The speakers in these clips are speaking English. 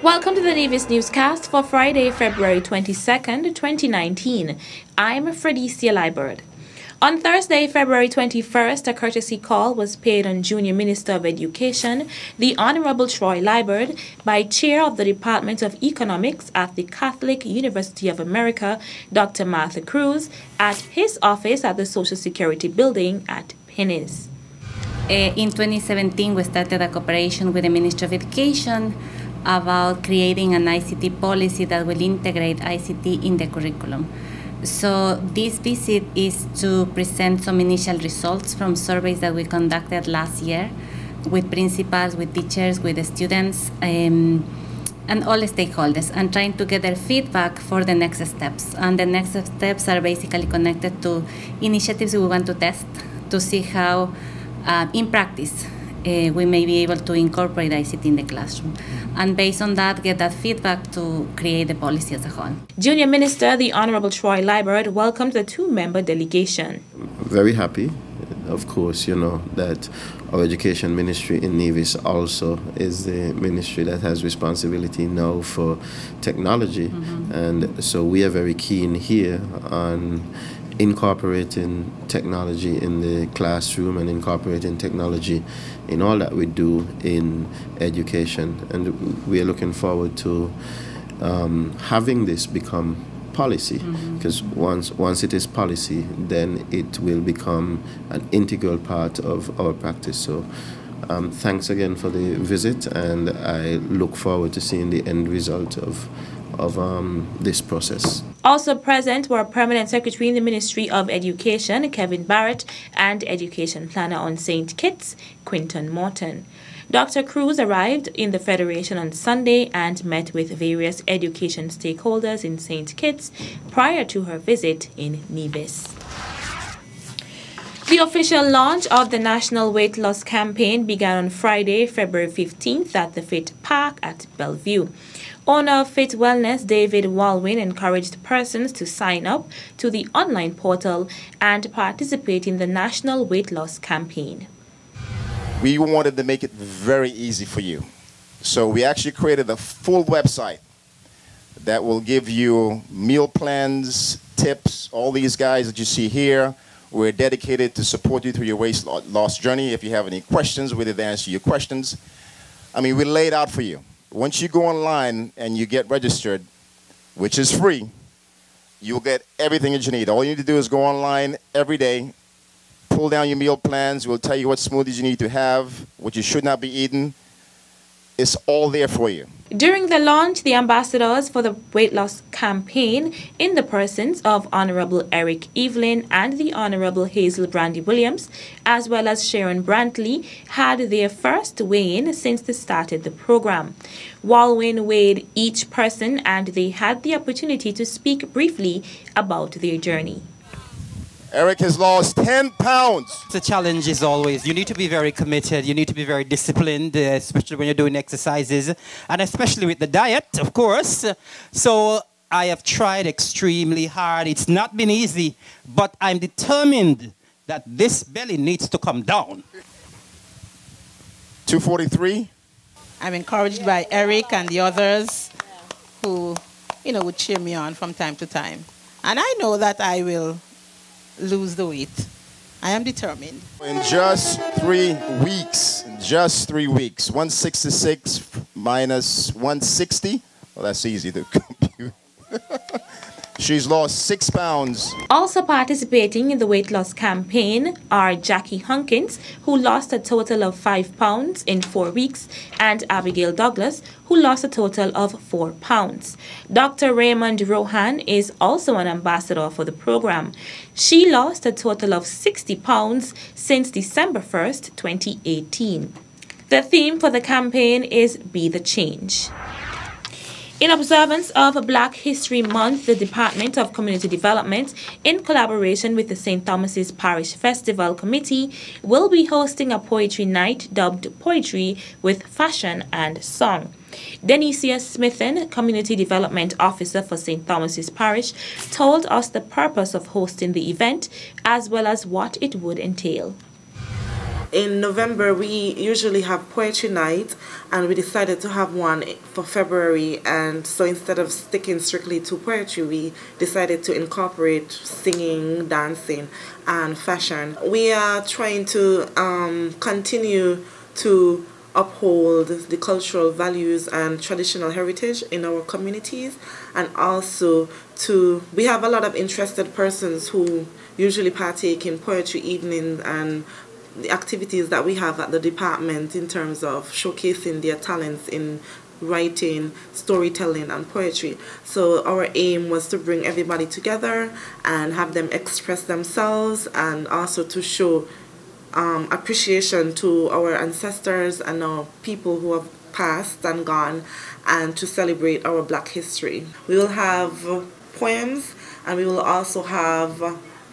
Welcome to the Nevis Newscast for Friday, February 22nd, 2019. I'm Fredicia Liebert. On Thursday, February 21st, a courtesy call was paid on Junior Minister of Education, the Honorable Troy Liebert, by Chair of the Department of Economics at the Catholic University of America, Dr. Martha Cruz, at his office at the Social Security Building at Pennis. In 2017, we started a cooperation with the Ministry of Education about creating an ICT policy that will integrate ICT in the curriculum. So this visit is to present some initial results from surveys that we conducted last year with principals, with teachers, with the students, and all stakeholders, and trying to get their feedback for the next steps. And the next steps are basically connected to initiatives we want to test to see how, in practice, we may be able to incorporate ICT in the classroom. And based on that, get that feedback to create the policy as a whole. Junior Minister, the Honorable Troy Liebert, welcomed the two-member delegation. Very happy, of course, that our education ministry in Nevis also is the ministry that has responsibility now for technology. And so we are very keen here on incorporating technology in the classroom and incorporating technology in all that we do in education. And we are looking forward to having this become policy, because once it is policy, then it will become an integral part of our practice. So thanks again for the visit, and I look forward to seeing the end result of this process. Also present were Permanent Secretary in the Ministry of Education, Kevin Barrett, and Education Planner on St. Kitts, Quinton Morton. Dr. Cruz arrived in the Federation on Sunday and met with various education stakeholders in St. Kitts prior to her visit in Nevis. The official launch of the National Weight Loss Campaign began on Friday, February 15th at the Fit Park at Bellevue. Owner of Fit Wellness, David Walwyn, encouraged persons to sign up to the online portal and participate in the National Weight Loss Campaign. We wanted to make it very easy for you. So we actually created a full website that will give you meal plans, tips, all these guys that you see here. We're dedicated to support you through your weight loss journey. If you have any questions, we're there to answer your questions. I mean, we laid out for you. Once you go online and you get registered, which is free, you'll get everything that you need. All you need to do is go online every day, pull down your meal plans. We'll tell you what smoothies you need to have, what you should not be eating. It's all there for you. During the launch, the ambassadors for the weight loss campaign, in the persons of Honorable Eric Evelyn and the Honorable Hazel Brandy Williams, as well as Sharon Brantley, had their first weigh-in since they started the program. Walwyn weighed each person and they had the opportunity to speak briefly about their journey. Eric has lost 10 pounds. The challenge is always, you need to be very committed, you need to be very disciplined, especially when you're doing exercises, and especially with the diet, of course. So I have tried extremely hard. It's not been easy, but I'm determined that this belly needs to come down. 243. I'm encouraged by Eric and the others who, would cheer me on from time to time. And I know that I will lose the weight. I am determined. In just 3 weeks, 166 minus 160, well, that's easy to compute. She's lost 6 pounds. Also participating in the weight loss campaign are Jackie Hunkins, who lost a total of 5 pounds in 4 weeks, and Abigail Douglas, who lost a total of 4 pounds. Dr. Raymond Rohan is also an ambassador for the program. She lost a total of 60 pounds since December 1st, 2018. The theme for the campaign is Be the Change. In observance of Black History Month, the Department of Community Development, in collaboration with the St. Thomas's Parish Festival Committee, will be hosting a poetry night dubbed Poetry with Fashion and Song. Denicia Smithen, Community Development Officer for St. Thomas's Parish, told us the purpose of hosting the event as well as what it would entail. In November, we usually have poetry night, and we decided to have one for February. And so instead of sticking strictly to poetry, we decided to incorporate singing, dancing, and fashion. We are trying to continue to uphold the cultural values and traditional heritage in our communities, and also we have a lot of interested persons who usually partake in poetry evenings and the activities that we have at the department in terms of showcasing their talents in writing, storytelling, and poetry. So our aim was to bring everybody together and have them express themselves, and also to show appreciation to our ancestors and our people who have passed and gone, and to celebrate our Black history. We will have poems, and we will also have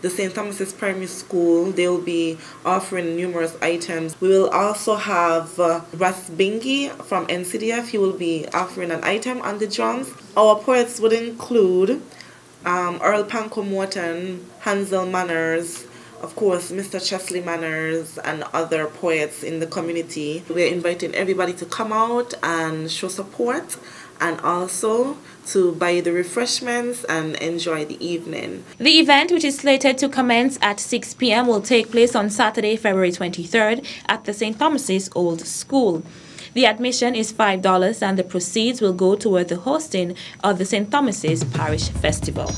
the St. Thomas's Primary School. They will be offering numerous items. We will also have Ras Bingi from NCDF. He will be offering an item on the drums. Our poets would include Earl Panko Morton, Hansel Manners, of course, Mr. Chesley Manners, and other poets in the community. We're inviting everybody to come out and show support, and also to buy the refreshments and enjoy the evening. The event, which is slated to commence at 6 p.m., will take place on Saturday, February 23rd at the St. Thomas's Old School. The admission is $5, and the proceeds will go toward the hosting of the St. Thomas's Parish Festival.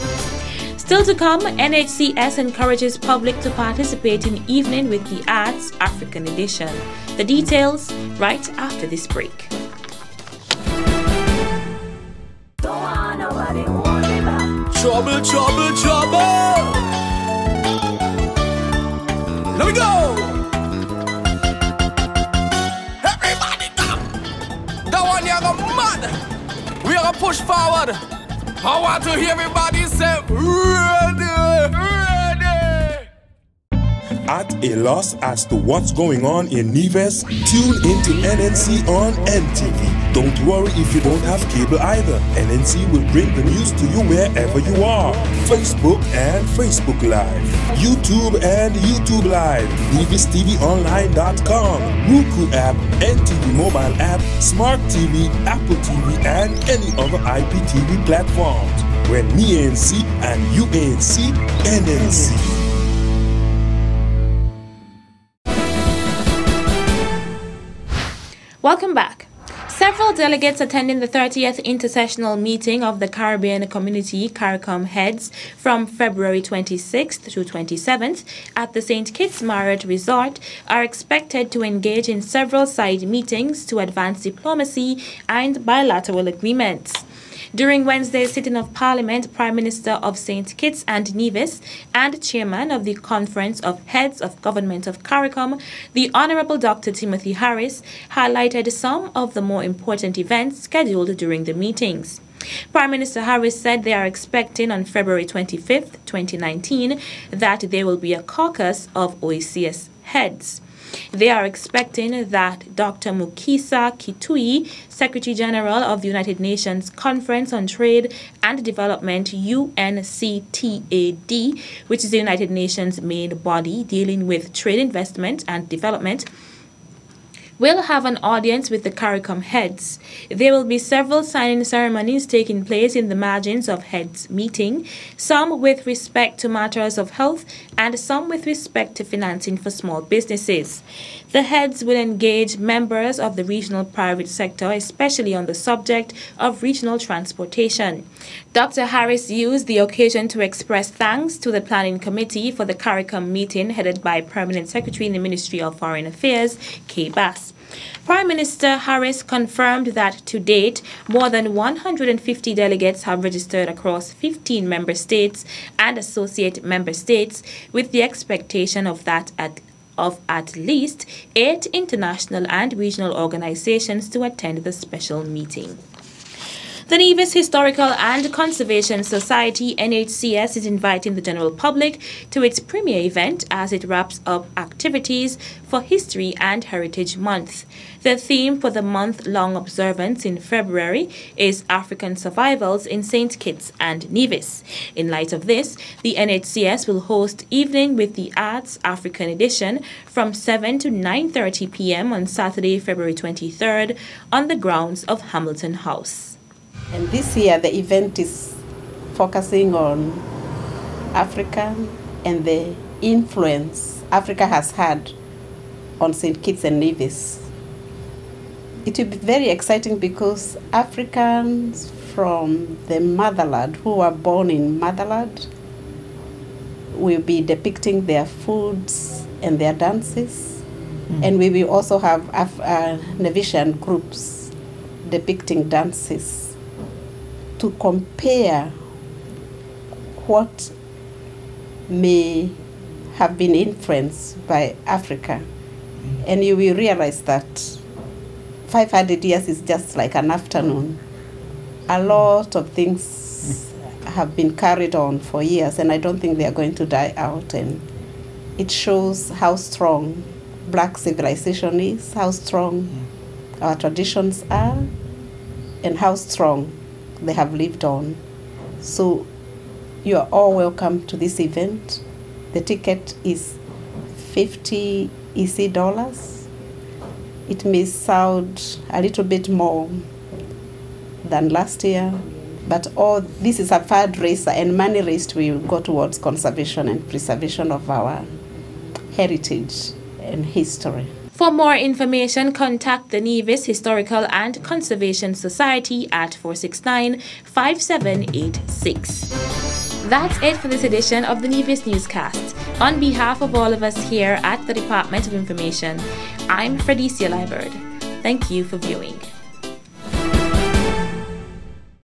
Still to come, NHCS encourages public to participate in Evening with the Arts African Edition. The details right after this break. Trouble, trouble, trouble. Let me go. Everybody come. That one you go mad. We are gonna push forward. I want to hear everybody say ready, ready. At a loss as to what's going on in Nevis, tune into NNC on NTV. Don't worry if you don't have cable either. NNC will bring the news to you wherever you are. Facebook and Facebook Live, YouTube and YouTube Live, NevisTVOnline.com, Roku app, NTV mobile app, Smart TV, Apple TV, and any other IPTV platforms. When me ANC and you ANC, NNC. Welcome back. Several delegates attending the 30th Intersessional Meeting of the Caribbean Community CARICOM Heads from February 26th to 27th at the St. Kitts Marriott Resort are expected to engage in several side meetings to advance diplomacy and bilateral agreements. During Wednesday's sitting of Parliament, Prime Minister of St. Kitts and Nevis and Chairman of the Conference of Heads of Government of CARICOM, the Honorable Dr. Timothy Harris, highlighted some of the more important events scheduled during the meetings. Prime Minister Harris said they are expecting on February 25th, 2019, that there will be a caucus of OECS heads. They are expecting that Dr. Mukisa Kitui, Secretary General of the United Nations Conference on Trade and Development, UNCTAD, which is the United Nations main body dealing with trade, investment, and development, will have an audience with the CARICOM heads. There will be several signing ceremonies taking place in the margins of heads meeting, some with respect to matters of health and some with respect to financing for small businesses. The heads will engage members of the regional private sector, especially on the subject of regional transportation. Dr. Harris used the occasion to express thanks to the Planning Committee for the CARICOM meeting headed by Permanent Secretary in the Ministry of Foreign Affairs, Kay Bass. Prime Minister Harris confirmed that to date, more than 150 delegates have registered across 15 member states and associate member states, with the expectation of at least 8 international and regional organizations to attend the special meeting. The Nevis Historical and Conservation Society, NHCS, is inviting the general public to its premier event as it wraps up activities for History and Heritage Month. The theme for the month-long observance in February is African Survivals in St. Kitts and Nevis. In light of this, the NHCS will host Evening with the Arts African Edition from 7 to 9:30 p.m. on Saturday, February 23rd on the grounds of Hamilton House. And this year the event is focusing on Africa and the influence Africa has had on St. Kitts and Nevis. It will be very exciting because Africans from the motherland who were born in motherland will be depicting their foods and their dances. And we will also have Nevisian groups depicting dances to compare what may have been influenced by Africa. And you will realize that 500 years is just like an afternoon. A lot of things have been carried on for years, and I don't think they are going to die out. And it shows how strong Black civilization is, how strong our traditions are, and how strong they have lived on. So you are all welcome to this event. The ticket is $50 EC. It may sound a little bit more than last year, but all this is a fundraiser, and money raised will go towards conservation and preservation of our heritage and history. For more information, contact the Nevis Historical and Conservation Society at 469-5786. That's it for this edition of the Nevis Newscast. On behalf of all of us here at the Department of Information, I'm Fredicia Liburd. Thank you for viewing.